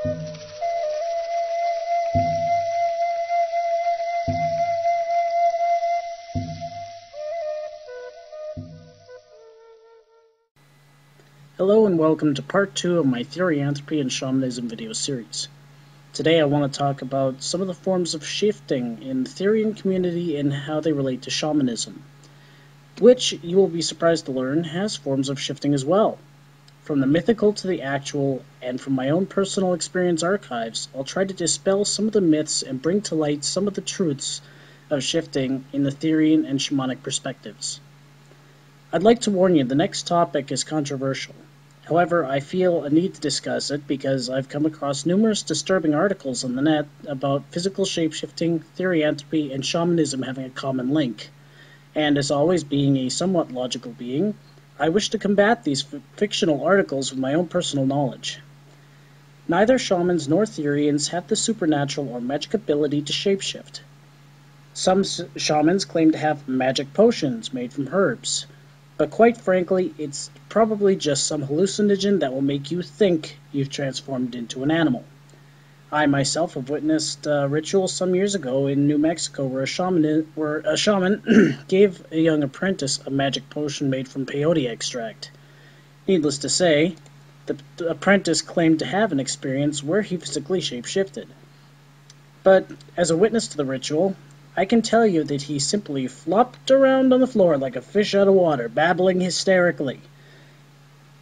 Hello and welcome to part 2 of my Therianthropy and Shamanism video series. Today I want to talk about some of the forms of shifting in the Therian community and how they relate to shamanism, which, you will be surprised to learn, has forms of shifting as well. From the mythical to the actual, and from my own personal experience archives, I'll try to dispel some of the myths and bring to light some of the truths of shifting in the Therian and shamanic perspectives. I'd like to warn you, the next topic is controversial. However, I feel a need to discuss it because I've come across numerous disturbing articles on the net about physical shapeshifting, therianthropy, and shamanism having a common link. And as always, being a somewhat logical being, I wish to combat these fictional articles with my own personal knowledge. Neither shamans nor Therians have the supernatural or magic ability to shapeshift. Some shamans claim to have magic potions made from herbs. But quite frankly, it's probably just some hallucinogen that will make you think you've transformed into an animal. I myself have witnessed a ritual some years ago in New Mexico where a shaman gave a young apprentice a magic potion made from peyote extract. Needless to say, the apprentice claimed to have an experience where he physically shapeshifted. But as a witness to the ritual, I can tell you that he simply flopped around on the floor like a fish out of water, babbling hysterically.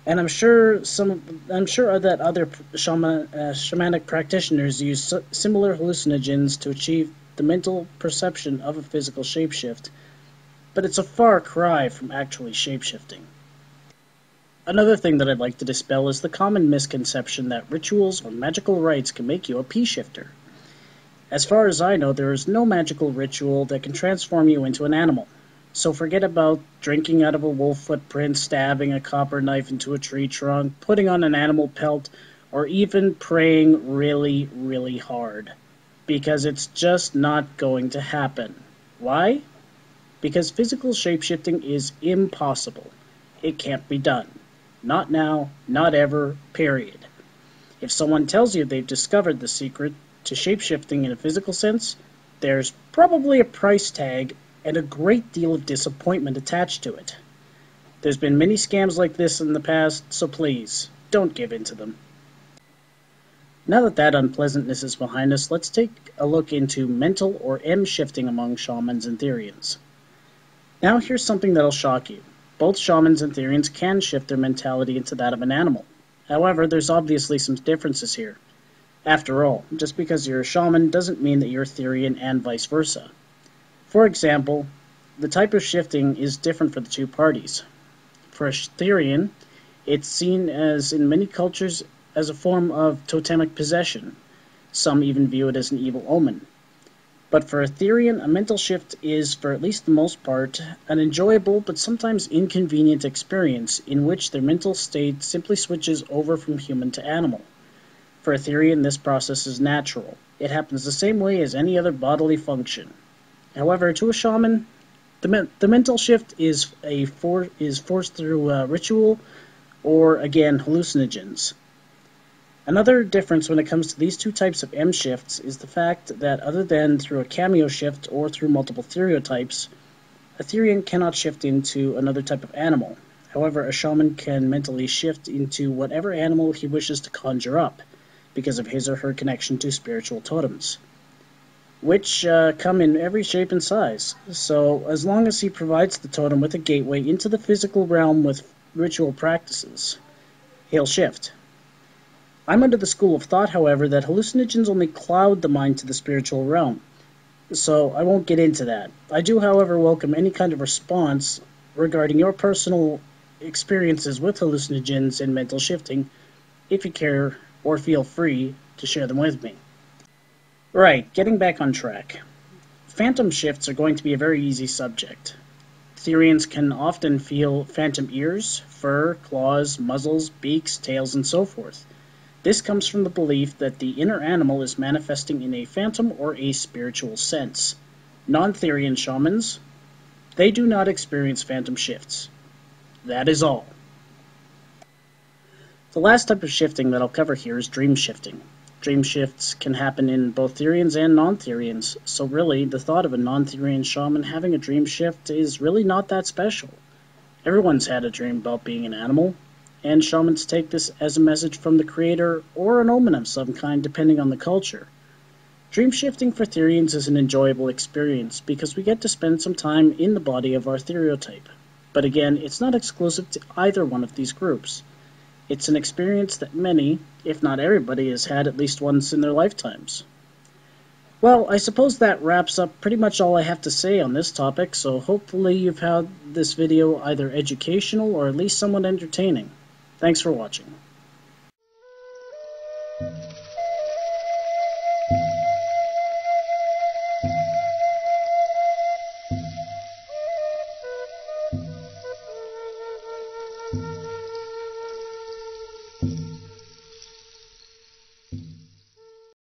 And I'm sure that other shamanic practitioners use similar hallucinogens to achieve the mental perception of a physical shapeshift, but it's a far cry from actually shapeshifting. Another thing that I'd like to dispel is the common misconception that rituals or magical rites can make you a pea-shifter. As far as I know, there is no magical ritual that can transform you into an animal. So forget about drinking out of a wolf footprint, stabbing a copper knife into a tree trunk, putting on an animal pelt, or even praying really, really hard. Because it's just not going to happen. Why? Because physical shapeshifting is impossible. It can't be done. Not now, not ever, period. If someone tells you they've discovered the secret to shapeshifting in a physical sense, there's probably a price tag and a great deal of disappointment attached to it. There's been many scams like this in the past, so please, don't give in to them. Now that unpleasantness is behind us, let's take a look into mental or M-shifting among shamans and Therians. Now here's something that'll shock you. Both shamans and Therians can shift their mentality into that of an animal. However, there's obviously some differences here. After all, just because you're a shaman doesn't mean that you're a Therian and vice versa. For example, the type of shifting is different for the two parties. For a Therian, it's seen as in many cultures as a form of totemic possession. Some even view it as an evil omen. But for a Therian, a mental shift is, for at least the most part, an enjoyable but sometimes inconvenient experience in which their mental state simply switches over from human to animal. For a Therian, this process is natural. It happens the same way as any other bodily function. However, to a shaman, the mental shift is forced through ritual or, again, hallucinogens. Another difference when it comes to these two types of M shifts is the fact that other than through a cameo shift or through multiple stereotypes, a Therian cannot shift into another type of animal. However, a shaman can mentally shift into whatever animal he wishes to conjure up, because of his or her connection to spiritual totems, which come in every shape and size. So as long as he provides the totem with a gateway into the physical realm with ritual practices, he'll shift. I'm under the school of thought, however, that hallucinogens only cloud the mind to the spiritual realm, so I won't get into that. I do, however, welcome any kind of response regarding your personal experiences with hallucinogens and mental shifting, if you care or feel free to share them with me. Right, getting back on track. Phantom shifts are going to be a very easy subject. Therians can often feel phantom ears, fur, claws, muzzles, beaks, tails, and so forth. This comes from the belief that the inner animal is manifesting in a phantom or a spiritual sense. Non-Therian shamans, they do not experience phantom shifts. That is all. The last type of shifting that I'll cover here is dream shifting. Dream shifts can happen in both Therians and non-Therians, so really, the thought of a non-Therian shaman having a dream shift is really not that special. Everyone's had a dream about being an animal, and shamans take this as a message from the creator or an omen of some kind depending on the culture. Dream shifting for Therians is an enjoyable experience because we get to spend some time in the body of our Theriotype. But again, it's not exclusive to either one of these groups. It's an experience that many, if not everybody, has had at least once in their lifetimes. Well, I suppose that wraps up pretty much all I have to say on this topic, so hopefully you've found this video either educational or at least somewhat entertaining. Thanks for watching.